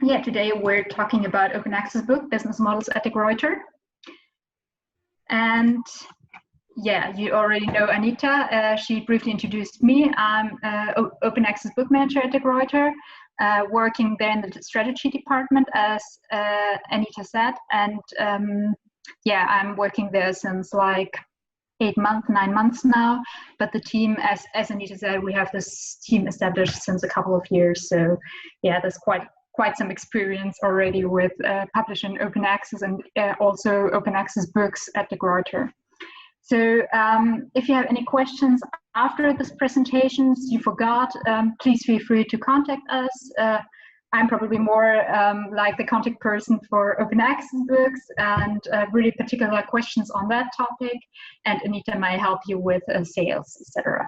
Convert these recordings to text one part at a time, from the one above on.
Yeah, today we're talking about open access book business models at the Gruyter. And yeah, you already know Anita. She briefly introduced me. I'm open access book manager at the Gruyter, working there in the strategy department, as Anita said. And yeah, I'm working there since like 9 months now. But the team, as Anita said, we have this team established since a couple of years. So yeah, there's quite some experience already with publishing open access and also open access books at the Gruyter. So if you have any questions after this presentation you forgot, please feel free to contact us. I'm probably more like the contact person for open access books and really particular questions on that topic, and Anita might help you with sales, etc.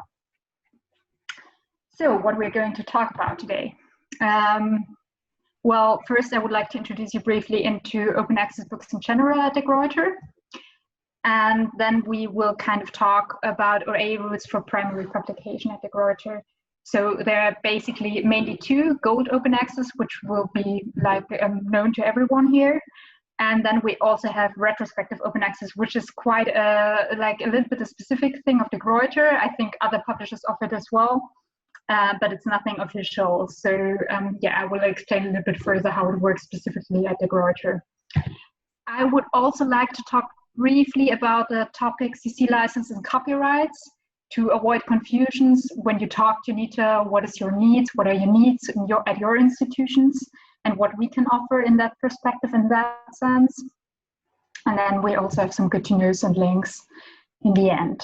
So what we're going to talk about today. Well, first I would like to introduce you briefly into open access books in general at the Gruyter. And then we will kind of talk about OA routes for primary publication at the Gruyter. So there are basically mainly two: gold open access, which will be like known to everyone here. And then we also have retrospective open access, which is quite like a little bit a specific thing of the Gruyter. I think other publishers offer it as well. But it's nothing official. So yeah, I will explain a little bit further how it works specifically at the Gruyter. I would also like to talk briefly about the topics CC license and copyrights to avoid confusions when you talk to Anita. What is your needs? What are your needs at your institutions, and what we can offer in that perspective, in that sense. And then we also have some good to knows and links in the end.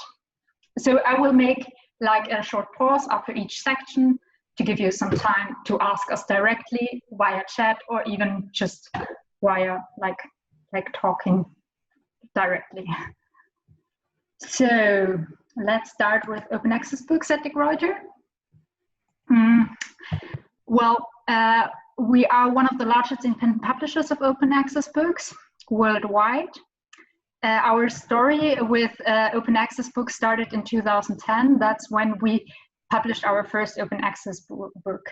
So I will make like a short pause after each section to give you some time to ask us directly via chat, or even just via like talking directly. So let's start with open access books at the Gruyter. Well, we are one of the largest independent publishers of open access books worldwide. Our story with open access books started in 2010. That's when we published our first open access book.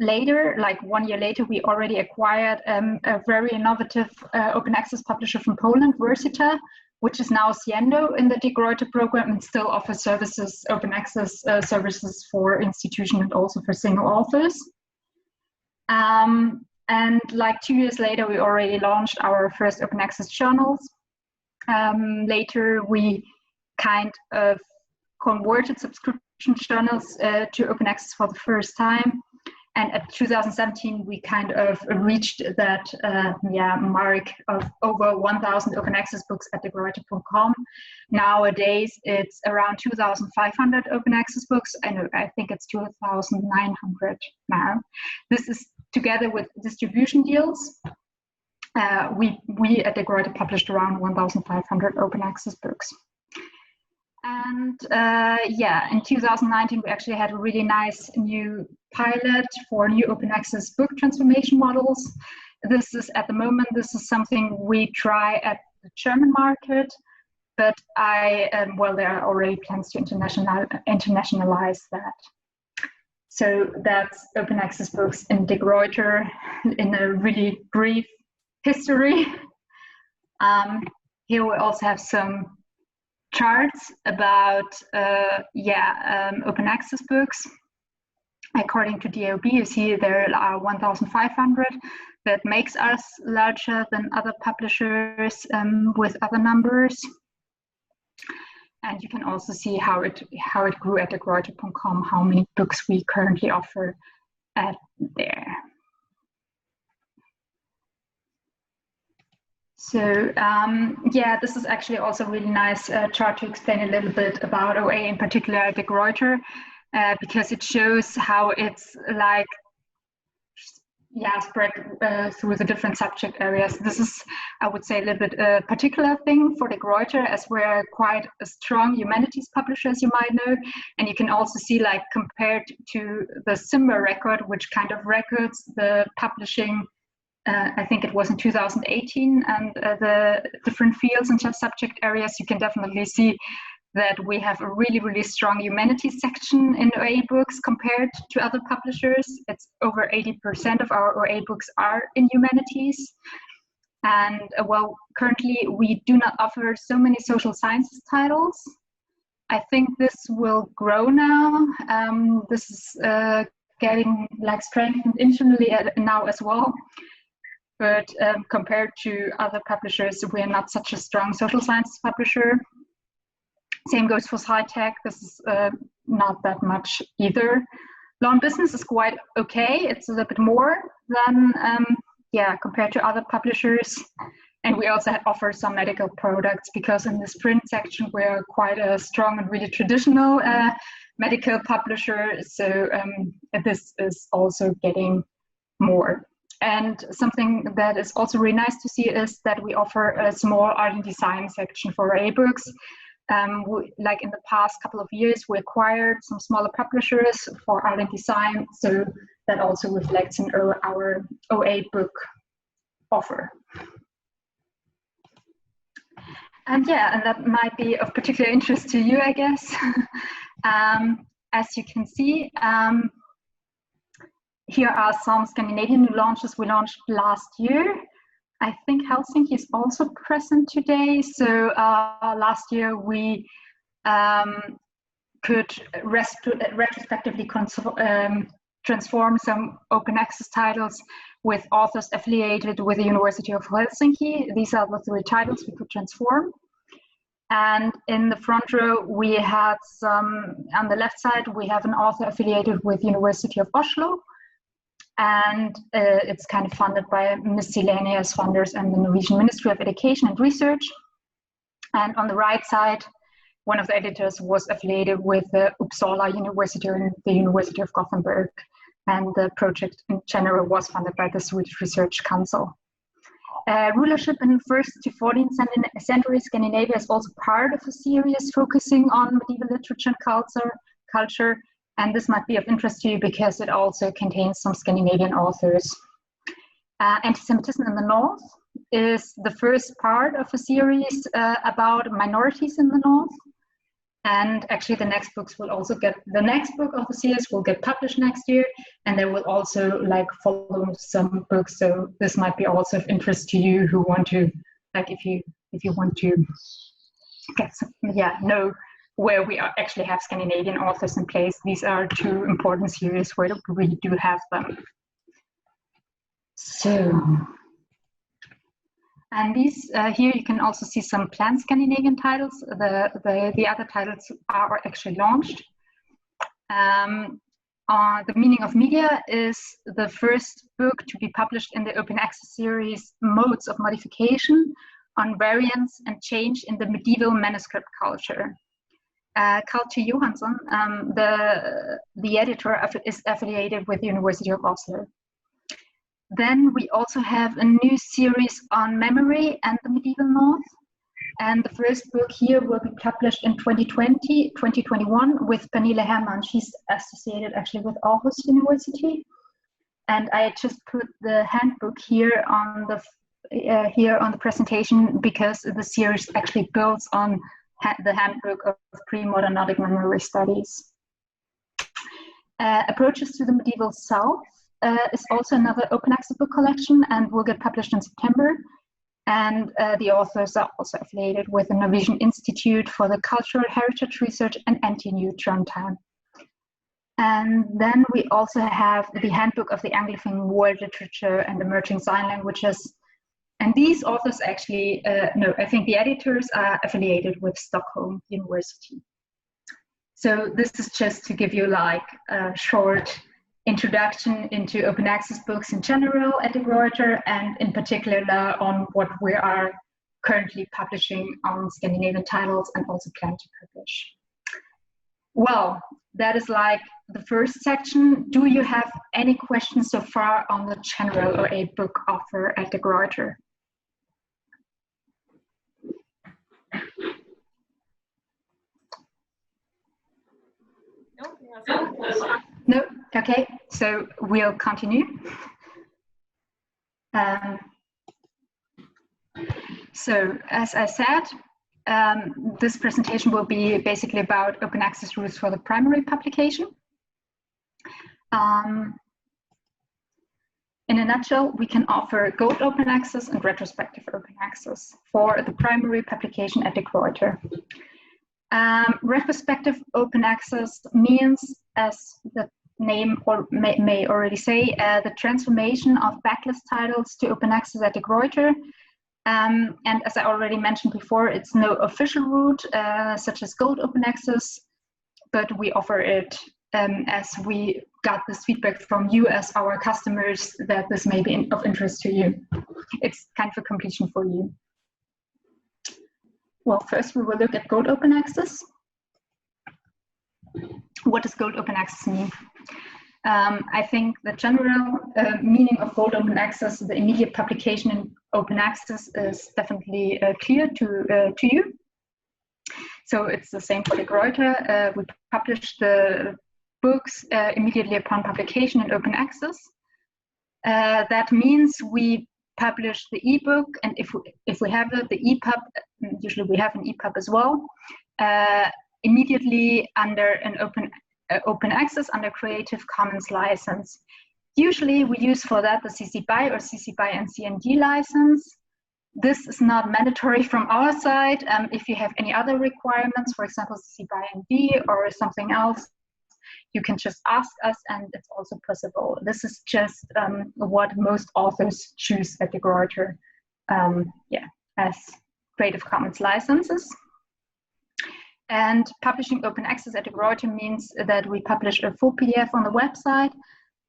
Later, like 1 year later, we already acquired a very innovative open access publisher from Poland, Versita, which is now Siendo in the De Gruyter program and still offers services, open access services for institutions and also for single authors. And like 2 years later, we already launched our first open access journals. Later, we kind of converted subscription journals to open access for the first time. And at 2017, we kind of reached that mark of over 1,000 open access books at thegruyter.com. Nowadays, it's around 2,500 open access books. I think it's 2,900 now. This is together with distribution deals. We at the Gruyter published around 1,500 open access books. And yeah, in 2019, we actually had a really nice new pilot for new open access book transformation models. This is, at the moment, this is something we try at the German market, but well, there are already plans to internationalize that. So that's open access books in De Gruyter in a really brief history. Here we also have some charts about open access books. According to DOAB, you see there are 1,500. That makes us larger than other publishers with other numbers. And you can also see how it grew at thegruyter.com, how many books we currently offer at there. So yeah, this is actually also a really nice chart to explain a little bit about OA, in particular at the Gruyter, because it shows how it's like spread through the different subject areas. This is, I would say, a little bit a particular thing for the Gruyter, as we're quite a strong humanities publisher, as you might know. And you can also see, like, compared to the SIMBA record, which kind of records the publishing, I think it was in 2018, and the different fields and subject areas, you can definitely see that we have a really, really strong humanities section in OA books compared to other publishers. It's over 80% of our OA books are in humanities. And well, currently we do not offer so many social sciences titles. I think this will grow now. This is getting like strengthened internally now as well. But compared to other publishers, we are not such a strong social sciences publisher. Same goes for SciTech. This is not that much either. Law and business is quite okay. It's a little bit more than, compared to other publishers. And we also offer some medical products because in this print section, we're quite a strong and really traditional medical publisher. So this is also getting more. And something that is also really nice to see is that we offer a small art and design section for OA books. Like in the past couple of years, we acquired some smaller publishers for art and design. So that also reflects in our OA book offer. And that might be of particular interest to you, I guess. As you can see, here are some Scandinavian new launches we launched last year. I think Helsinki is also present today. So last year we could retrospectively transform some open access titles with authors affiliated with the University of Helsinki. These are the 3 titles we could transform. And in the front row, we had some, on the left side, we have an author affiliated with the University of Oslo. And it's kind of funded by miscellaneous funders and the Norwegian Ministry of Education and Research. And on the right side, one of the editors was affiliated with the Uppsala University and the University of Gothenburg. And the project in general was funded by the Swedish Research Council. Rulership in 1st to 14th century Scandinavia is also part of a series focusing on medieval literature and culture. And this might be of interest to you because it also contains some Scandinavian authors. Anti-Semitism in the North is the first part of a series about minorities in the North. And actually the next books will also the next book of the series will get published next year. And there will also follow some books. So this might be also of interest to you who want to, if you want to get some, know where we actually have Scandinavian authors in place. These are 2 important series where we do have them. So, and these here you can also see some planned Scandinavian titles. The other titles are actually launched. The Meaning of Media is the first book to be published in the open access series Modes of Modification on Variance and Change in the Medieval Manuscript Culture. Kalti Johansson, the editor, is affiliated with the University of Oslo. Then we also have a new series on memory and the medieval North. And the first book here will be published in 2021 with Pernille Hermann. She's associated actually with Aarhus University. And I just put the handbook here on the presentation because the series actually builds on the handbook of pre-modern Nordic memory studies. Approaches to the Medieval South is also another open access book collection and will get published in September. And the authors are also affiliated with the Norwegian Institute for the Cultural Heritage Research and NTNU Trondheim. And then we also have the Handbook of the Anglophone World Literature and Emerging Sign Languages. And these authors actually, I think the editors are affiliated with Stockholm University. So this is just to give you a short introduction into open access books in general at the Gruyter, and in particular on what we are currently publishing on Scandinavian titles and also plan to publish. Well, that is the first section. Do you have any questions so far on the general OA book offer at the Gruyter? No? Okay, so we'll continue. So as I said, This presentation will be basically about open access rules for the primary publication. In a nutshell, we can offer gold open access and retrospective open access for the primary publication at the Gruyter. Retrospective open access means, as the name may already say, the transformation of backlist titles to open access at the Gruyter. And as I already mentioned before, it's no official route such as gold open access, but we offer it as we got this feedback from you as our customers that this may be of interest to you. It's kind of a completion for you. Well, first we will look at gold open access. What does gold open access mean? I think the general meaning of gold open access, the immediate publication in open access, is definitely clear to you. So it's the same for the Gruyter. We publish the books immediately upon publication in open access. That means we publish the ebook, and if we have it, the EPUB, usually we have an EPUB as well, immediately under an open access under Creative Commons license. Usually we use for that the CC BY or CC BY and CND license. This is not mandatory from our side. If you have any other requirements, for example, CC BY and D or something else, you can just ask us, and it's also possible. This is just what most authors choose at the Gruyter, as Creative Commons licenses. And publishing open access at the Gruyter means that we publish a full PDF on the website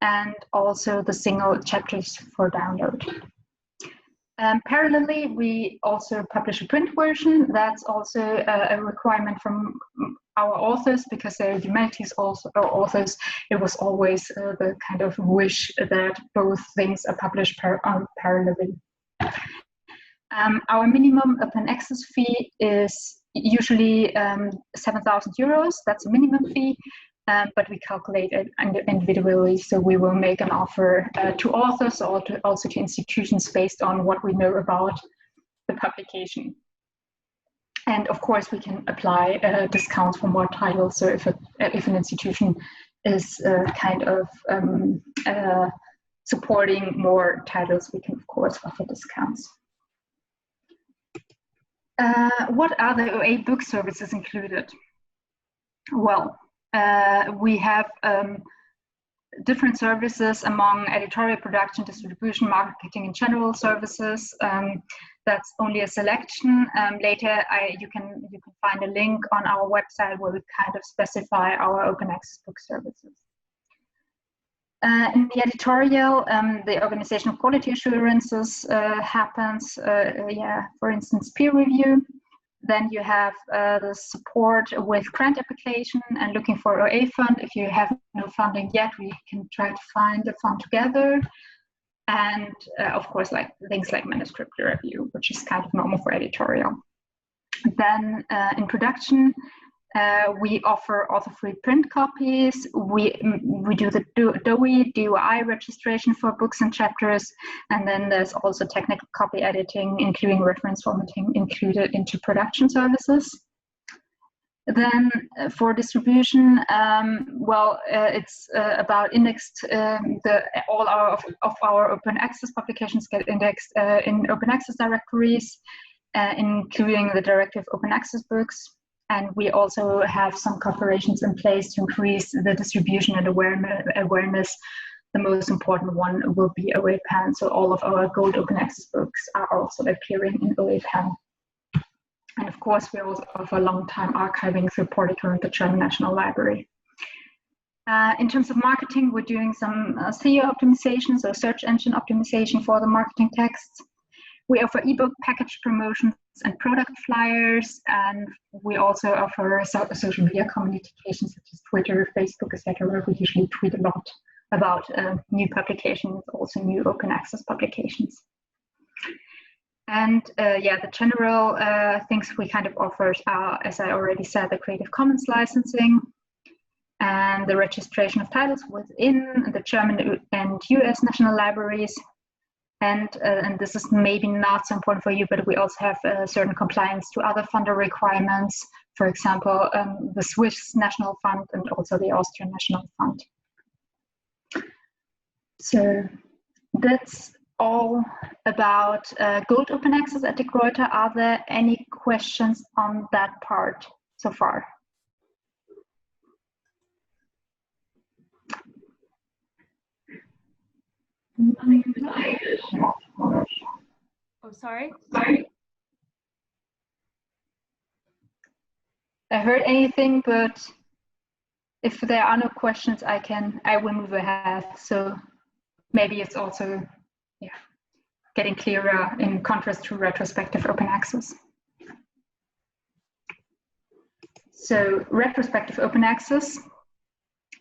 and also the single chapters for download. Parallelly, we also publish a print version. That's also a requirement from our authors, because they're humanities authors. It was always the kind of wish that both things are published parallelly. Our minimum open access fee is usually 7,000 euros. That's a minimum fee, but we calculate it individually. So we will make an offer to authors or also to institutions based on what we know about the publication. And of course, we can apply discounts for more titles. So if an institution is kind of supporting more titles, we can of course offer discounts. What are the OA book services included? Well, we have different services among editorial, production, distribution, marketing, and general services. That's only a selection. Later, you can find a link on our website where we kind of specify our open access book services. In the editorial, the organization of quality assurances happens, for instance, peer review. Then you have the support with grant application and looking for OA fund. If you have no funding yet, we can try to find a fund together. And of course, like things like manuscript review, which is kind of normal for editorial. Then in production, we offer author-free print copies. We do the DOAB registration for books and chapters, and then there's also technical copy editing, including reference formatting, included into production services. Then for distribution, it's about indexed. All of our open access publications get indexed in open access directories, including the directive open access books. And we also have some cooperations in place to increase the distribution and awareness. The most important one will be OAPAN. So all of our gold open access books are also appearing in OAPAN. And of course, we also offer long-time archiving through Portico and the German National Library. In terms of marketing, we're doing some SEO optimization, so search engine optimization for the marketing texts. We offer ebook package promotions and product flyers, and we also offer social media communications such as Twitter, Facebook, etc. We usually tweet a lot about new publications, also new open access publications. And the general things we kind of offer are, as I already said, the Creative Commons licensing and the registration of titles within the German and US national libraries, And this is maybe not so important for you, but we also have certain compliance to other funder requirements, for example, the Swiss National Fund and also the Austrian National Fund. So that's all about gold open access at the Gruyter. Are there any questions on that part so far? Oh, sorry. I heard anything, but if there are no questions, I will move ahead. So maybe it's also getting clearer in contrast to retrospective open access. So retrospective open access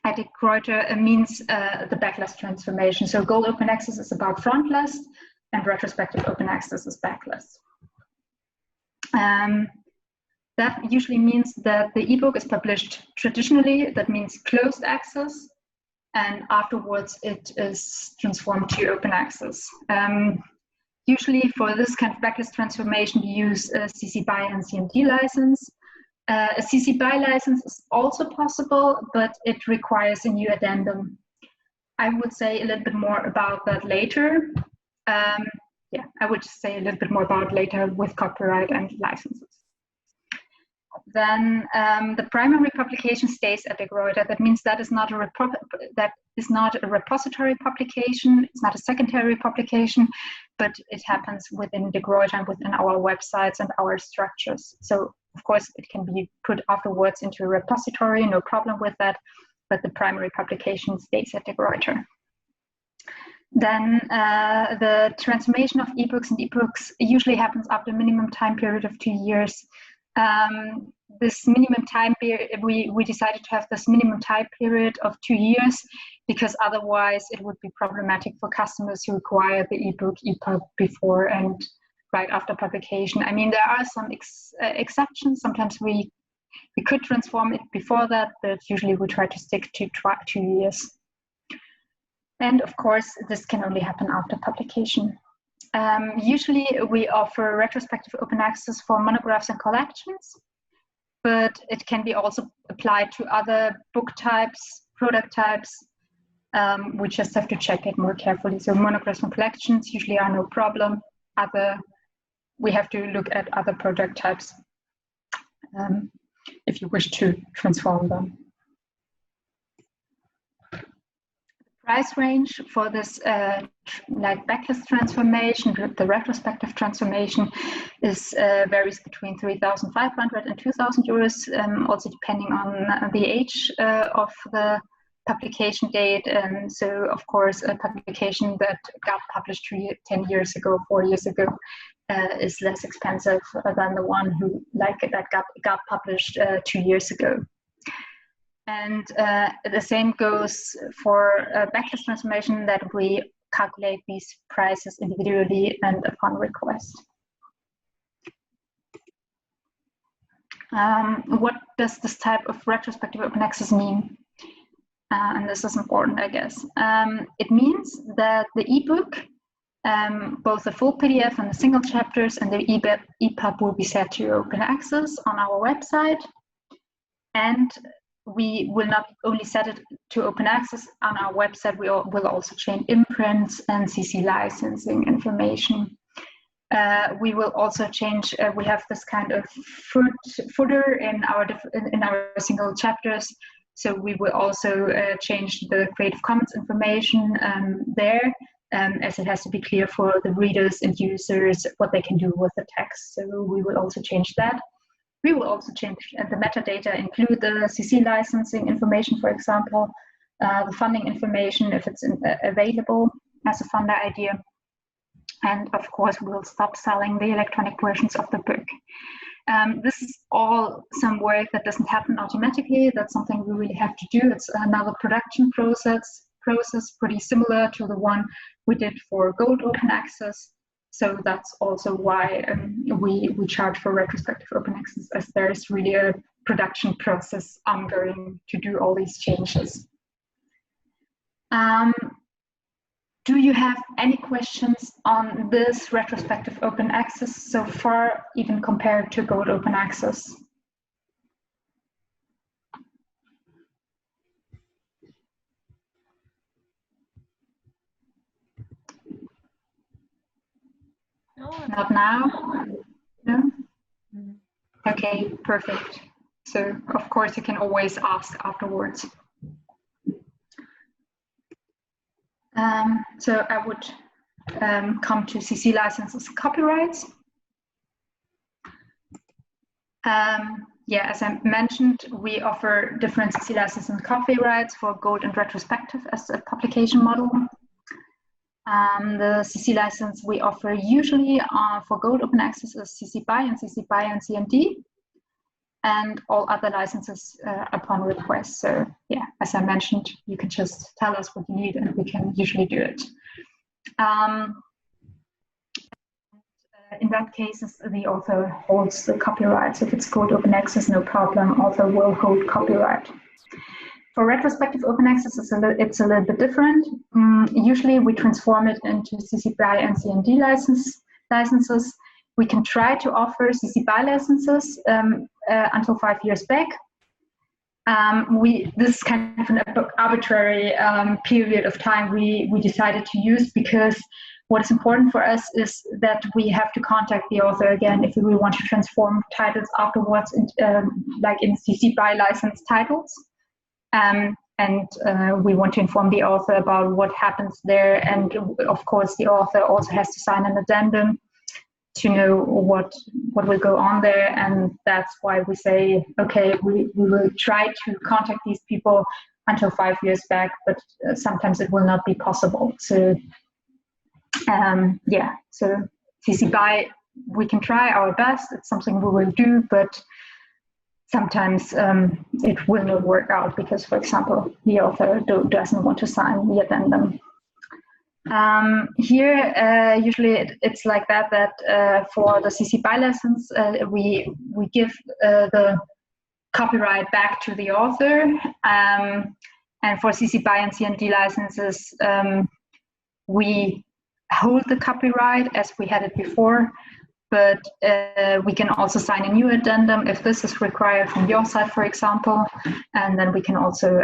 at the Gruyter means the backlist transformation. So gold open access is about frontlist, and retrospective open access is backlist. That usually means that the ebook is published traditionally, that means closed access, and afterwards it is transformed to open access. Usually for this kind of backlist transformation, we use a CC BY and CMD license. A CC BY license is also possible, but it requires a new addendum. I would say a little bit more about that later. I would say a little bit more about it later with copyright and licenses. Then the primary publication stays at the Gruyter. That means that is not a repository publication. It's not a secondary publication, but it happens within the Gruyter and within our websites and our structures. So of course it can be put afterwards into a repository, no problem with that, but the primary publication stays at the Gruyter. Then the transformation of ebooks and ebooks usually happens after a minimum time period of 2 years. This minimum time period, we decided to have this minimum time period of 2 years because otherwise it would be problematic for customers who acquire the ebook, EPUB before and right after publication. I mean, there are some exceptions. Sometimes we could transform it before that, but usually we try to stick to 2 years. And of course, this can only happen after publication. Usually we offer retrospective open access for monographs and collections, but it can be also applied to other book types, product types. We just have to check it more carefully. So monographs and collections usually are no problem. We have to look at other product types if you wish to transform them. Price range for this like backlist transformation, the retrospective transformation is varies between 3,500 and 2,000 euros, also depending on the age of the publication date. And so of course a publication that got published 10 years ago, 4 years ago is less expensive than the one that got published 2 years ago. And the same goes for backlist transformation, that we calculate these prices individually and upon request. What does this type of retrospective open access mean? And this is important, I guess. It means that the ebook, both the full PDF and the single chapters and the EPUB will be set to open access on our website. And we will not only set it to open access on our website, we will also change imprints and CC licensing information. We will also change, we have this kind of footer in our single chapters. So we will also change the Creative Commons information there, as it has to be clear for the readers and users what they can do with the text. So we will also change that. We will also change the metadata, include the CC licensing information, for example, the funding information if it's available as a funder idea. And of course, we will stop selling the electronic versions of the book. This is all some work that doesn't happen automatically. That's something we really have to do. It's another production process pretty similar to the one we did for Gold Open Access. So that's also why we charge for retrospective open access, as there is really a production process ongoing to do all these changes. Do you have any questions on this retrospective open access so far, even compared to Gold Open Access? No, Not now? No? Okay, perfect. So, of course, you can always ask afterwards. So I would come to CC licenses and copyrights. Yeah, as I mentioned, we offer different CC licenses and copyrights for Gold and retrospective as a publication model. The CC license we offer usually for Gold Open Access is CC BY and CC BY and CMD, and all other licenses upon request. So yeah, as I mentioned, you can just tell us what you need and we can usually do it. In that case, the author holds the copyright. So if it's Gold Open Access, no problem, author will hold copyright. For retrospective open access, it's a little bit different. Usually we transform it into CC BY and CMD licenses. We can try to offer CC BY licenses until 5 years back. This is kind of an arbitrary period of time we decided to use, because what is important for us is that we have to contact the author again if we want to transform titles afterwards, like in CC BY license titles. And we want to inform the author about what happens there. And of course, the author also has to sign an addendum to know what will go on there. And that's why we say, okay, we will try to contact these people until 5 years back, but sometimes it will not be possible. So yeah, so CC BY, we can try our best. It's something we will do, but sometimes it will not work out because, for example, the author doesn't want to sign the addendum. Here, usually it's like that for the CC BY license, we give the copyright back to the author. And for CC BY and CMD licenses, we hold the copyright as we had it before, but we can also sign a new addendum if this is required from your side, for example, and then we can also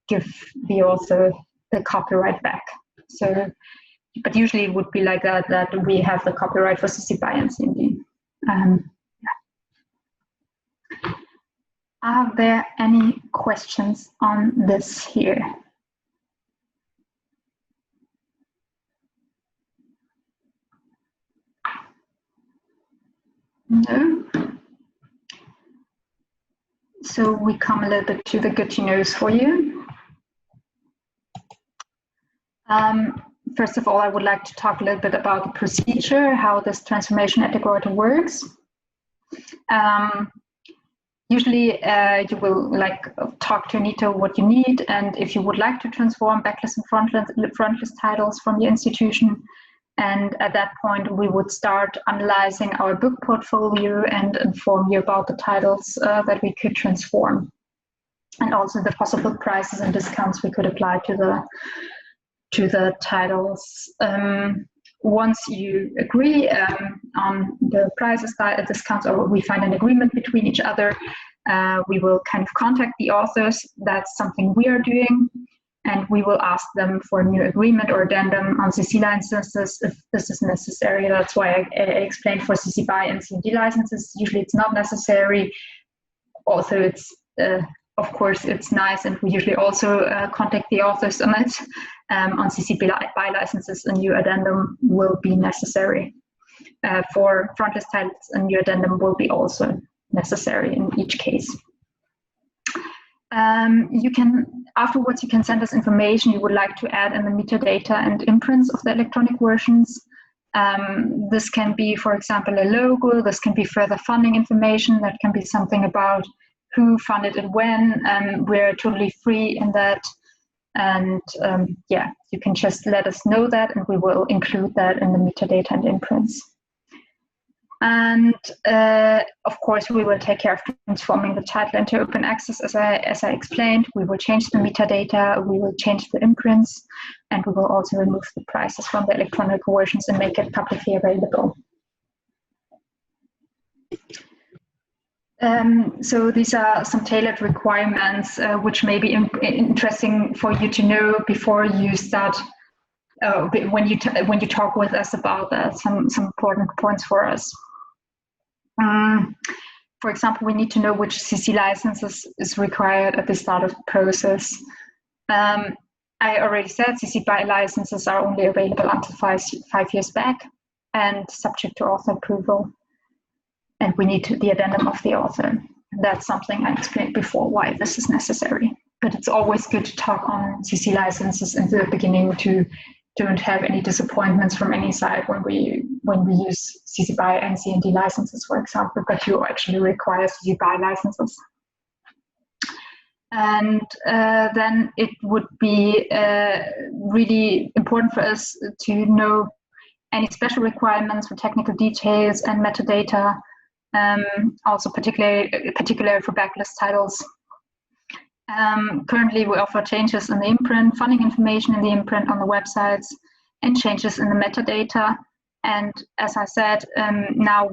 give the author the copyright back. So, but usually it would be like that we have the copyright for CC BY and CMD. Yeah. Are there any questions on this here? No. So we come a little bit to the good news for you. First of all, I would like to talk a little bit about the procedure, how this transformation at the Gruyter works. Usually you will talk to Anita what you need, and if you would like to transform backlist and frontlist titles from your institution. And at that point, we would start analyzing our book portfolio and inform you about the titles that we could transform, and also the possible prices and discounts we could apply to the titles. Once you agree on the prices, discounts, or we find an agreement between each other, we will kind of contact the authors. That's something we are doing. And we will ask them for a new agreement or addendum on CC licenses if this is necessary. That's why I explained for CC BY and CMD licenses. Usually it's not necessary. Also, it's of course it's nice, and we usually also contact the authors on it. On CC BY licenses, a new addendum will be necessary. For frontlist titles, a new addendum will be also necessary in each case. Afterwards, you can send us information you would like to add in the metadata and imprints of the electronic versions. This can be, for example, a logo. This can be further funding information. That can be something about who funded it when. We're totally free in that. And yeah, you can just let us know that, and we will include that in the metadata and imprints. And of course, we will take care of transforming the title into open access, as I explained. We will change the metadata, we will change the imprints, and we will also remove the prices from the electronic versions and make it publicly available. So these are some tailored requirements which may be interesting for you to know before you start, when you talk with us about that, some important points for us. For example, we need to know which CC licenses is required at the start of the process. I already said CC BY licenses are only available until 5 years back and subject to author approval. And we need the addendum of the author. That's something I explained before why this is necessary. But it's always good to talk on CC licenses in the beginning to don't have any disappointments from any side when we use CC BY and CND licenses, for example, but you actually require CC BY licenses. And then it would be really important for us to know any special requirements for technical details and metadata, also particularly for backlist titles. Currently, we offer changes in the imprint, funding information in the imprint on the websites, and changes in the metadata. And as I said, now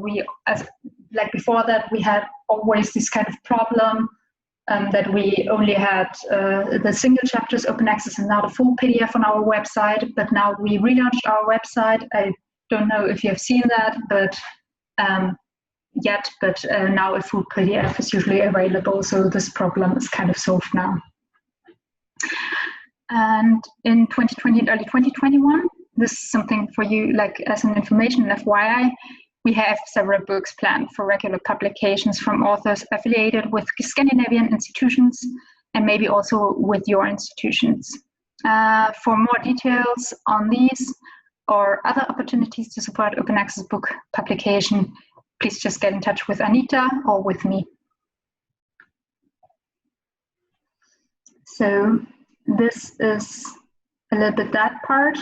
like before that, we had always this kind of problem that we only had the single chapters open access and not a full PDF on our website. But now we relaunched our website. I don't know if you have seen that, but now a full PDF is usually available, so this problem is kind of solved now. And in 2020 and early 2021, this is something for you, like as an information and FYI, we have several books planned for regular publications from authors affiliated with Scandinavian institutions and maybe also with your institutions. For more details on these or other opportunities to support open access book publication, please just get in touch with Anita or with me. So this is a little bit that part.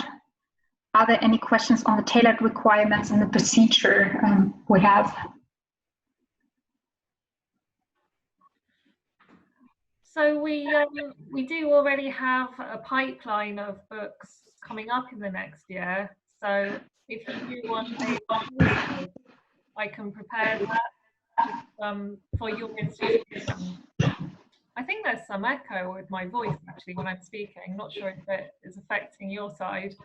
Are there any questions on the tailored requirements and the procedure we have? So we do already have a pipeline of books coming up in the next year. So if you do want a I can prepare that for your institution. I think there's some echo with my voice actually when I'm speaking. Not sure if it is affecting your side.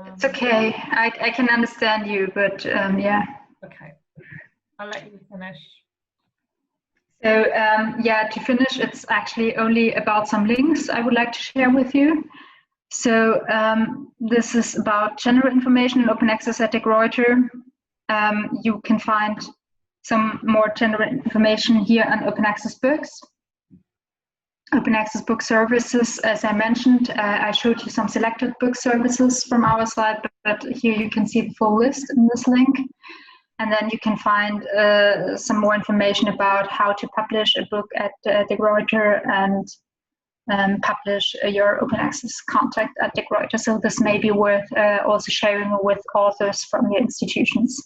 It's okay. I can understand you, but yeah. Okay, I'll let you finish. So yeah, to finish, it's actually only about some links I would like to share with you. So this is about general information in open access at Gruyter. You can find some more general information here on open access books. Open access book services, as I mentioned, I showed you some selected book services from our side, but here you can see the full list in this link. And then you can find some more information about how to publish a book at Gruyter and publish your open access contact at Gruyter. So this may be worth also sharing with authors from your institutions,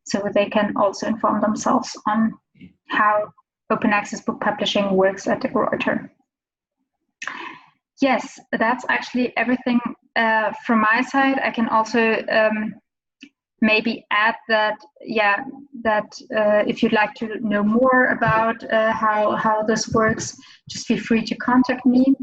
so they can also inform themselves on how open access book publishing works at Gruyter. Yes, that's actually everything from my side. I can also maybe add that, yeah, if you'd like to know more about how this works, just feel free to contact me.